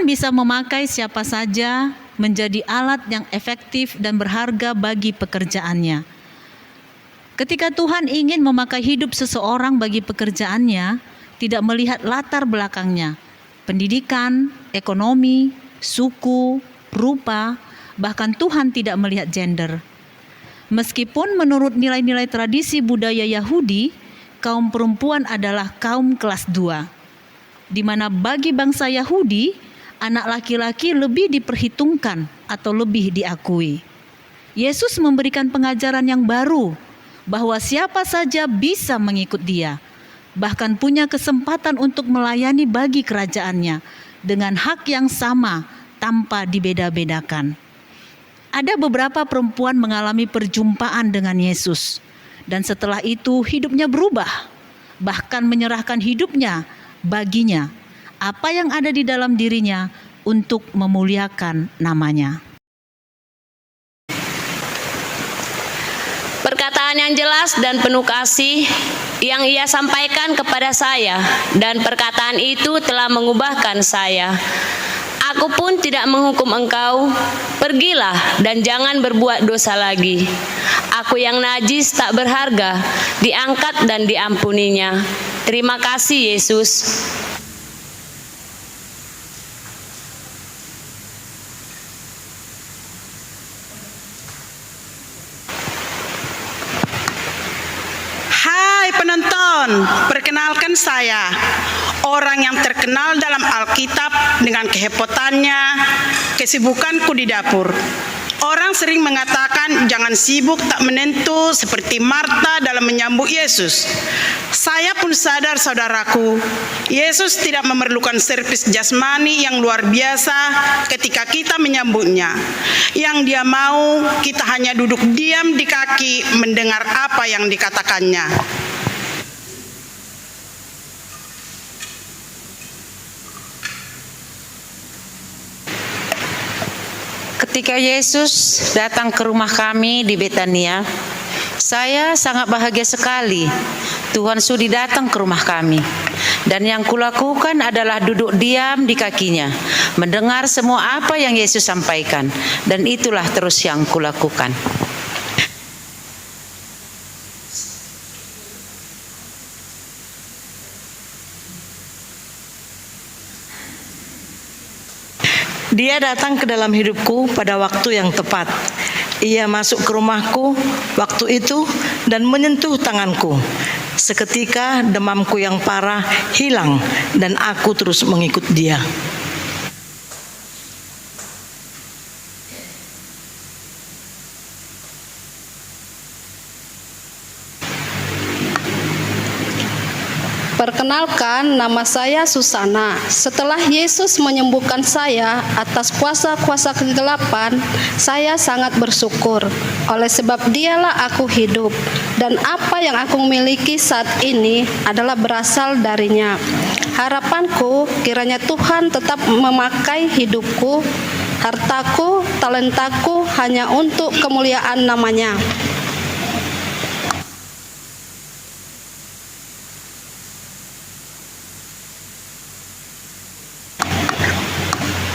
bisa memakai siapa saja menjadi alat yang efektif dan berharga bagi pekerjaannya. Ketika Tuhan ingin memakai hidup seseorang bagi pekerjaannya, tidak melihat latar belakangnya, pendidikan, ekonomi, suku, rupa, bahkan Tuhan tidak melihat gender. Meskipun menurut nilai-nilai tradisi budaya Yahudi, kaum perempuan adalah kaum kelas 2, di mana bagi bangsa Yahudi, anak laki-laki lebih diperhitungkan atau lebih diakui. Yesus memberikan pengajaran yang baru, bahwa siapa saja bisa mengikut Dia, bahkan punya kesempatan untuk melayani bagi kerajaannya, dengan hak yang sama, tanpa dibeda-bedakan. Ada beberapa perempuan mengalami perjumpaan dengan Yesus, dan setelah itu hidupnya berubah, bahkan menyerahkan hidupnya baginya, apa yang ada di dalam dirinya untuk memuliakan namanya. Perkataan yang jelas dan penuh kasih yang ia sampaikan kepada saya, dan perkataan itu telah mengubahkan saya. Aku pun tidak menghukum engkau, pergilah dan jangan berbuat dosa lagi. Aku yang najis tak berharga, diangkat dan diampuninya. Terima kasih Yesus. Hai penonton, perkenalkan saya, orang yang terkenal dalam Alkitab dengan kehebatannya, kesibukanku di dapur. Orang sering mengatakan jangan sibuk tak menentu seperti Marta dalam menyambut Yesus. Saya pun sadar saudaraku, Yesus tidak memerlukan servis jasmani yang luar biasa ketika kita menyambutnya. Yang Dia mau, kita hanya duduk diam di kaki mendengar apa yang dikatakannya. Ketika Yesus datang ke rumah kami di Betania, saya sangat bahagia sekali. Tuhan sudi datang ke rumah kami. Dan yang kulakukan adalah duduk diam di kakinya, mendengar semua apa yang Yesus sampaikan. Dan itulah terus yang kulakukan. Dia datang ke dalam hidupku pada waktu yang tepat. Ia masuk ke rumahku waktu itu dan menyentuh tanganku. Seketika demamku yang parah hilang dan aku terus mengikut Dia. Perkenalkan, nama saya Susana. Setelah Yesus menyembuhkan saya atas kuasa-kuasa kegelapan, saya sangat bersyukur. Oleh sebab Dialah aku hidup, dan apa yang aku miliki saat ini adalah berasal darinya. Harapanku, kiranya Tuhan tetap memakai hidupku, hartaku, talentaku hanya untuk kemuliaan namanya.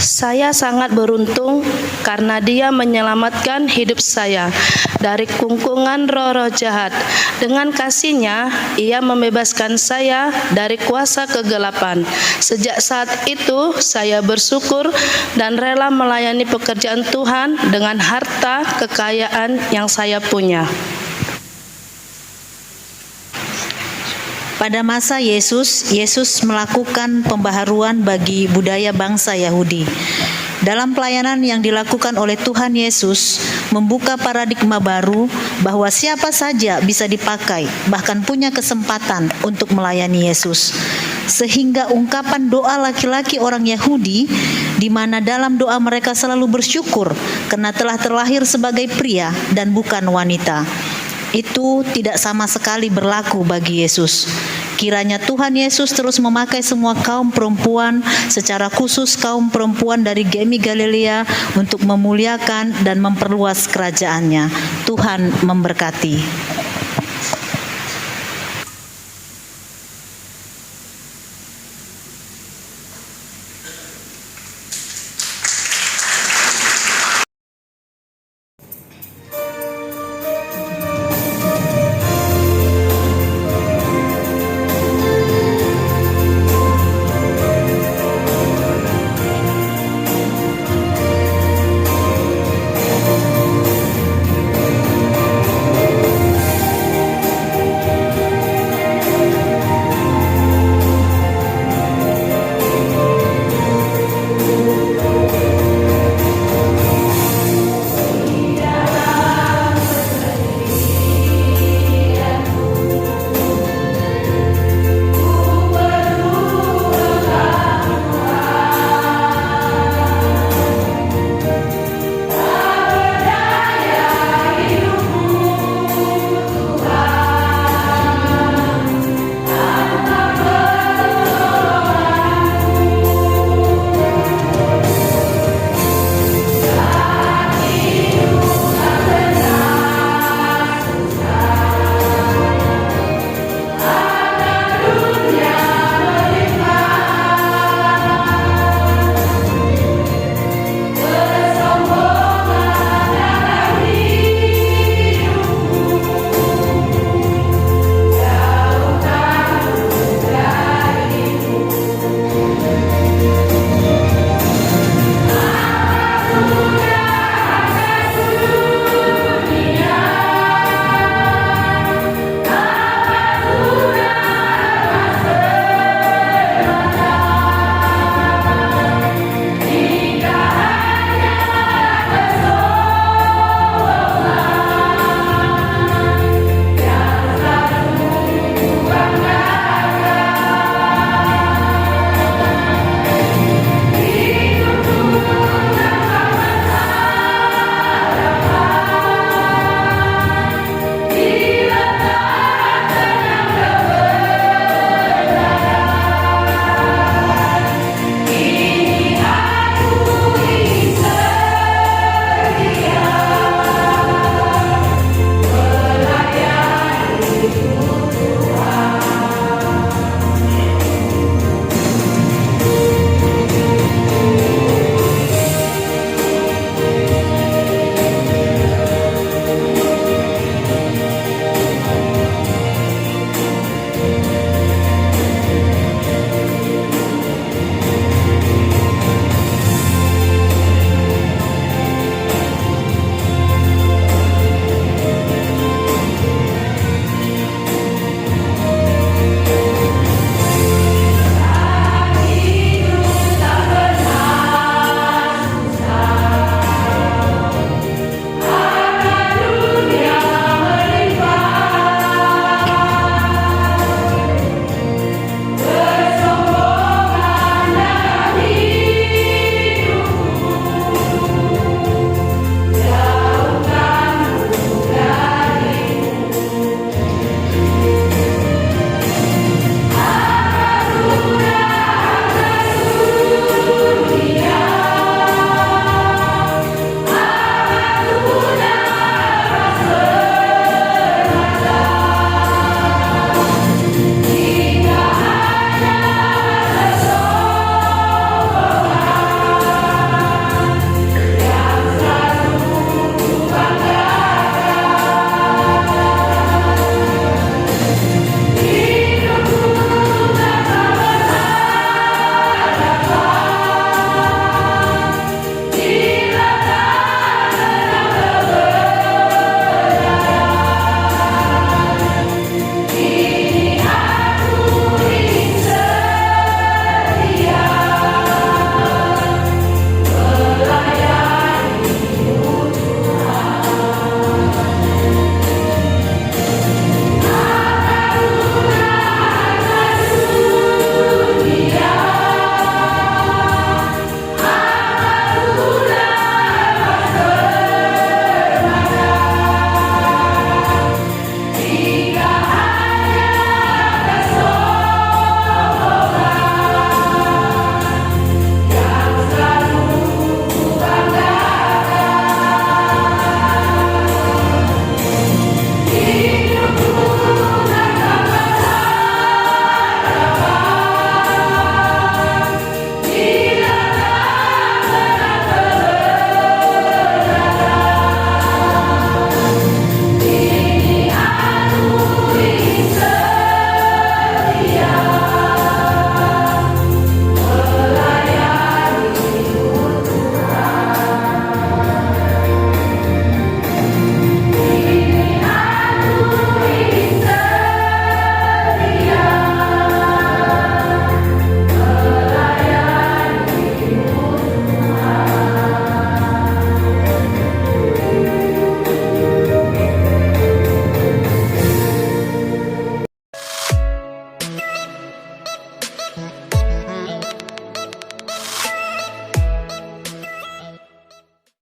Saya sangat beruntung karena Dia menyelamatkan hidup saya dari kungkungan roh-roh jahat. Dengan kasih-Nya, Ia membebaskan saya dari kuasa kegelapan. Sejak saat itu, saya bersyukur dan rela melayani pekerjaan Tuhan dengan harta kekayaan yang saya punya. Pada masa Yesus melakukan pembaharuan bagi budaya bangsa Yahudi. Dalam pelayanan yang dilakukan oleh Tuhan Yesus, membuka paradigma baru bahwa siapa saja bisa dipakai, bahkan punya kesempatan untuk melayani Yesus. Sehingga ungkapan doa laki-laki orang Yahudi, di mana dalam doa mereka selalu bersyukur karena telah terlahir sebagai pria dan bukan wanita, itu tidak sama sekali berlaku bagi Yesus. Kiranya Tuhan Yesus terus memakai semua kaum perempuan, secara khusus kaum perempuan dari Gemi Galilea, untuk memuliakan dan memperluas kerajaannya. Tuhan memberkati.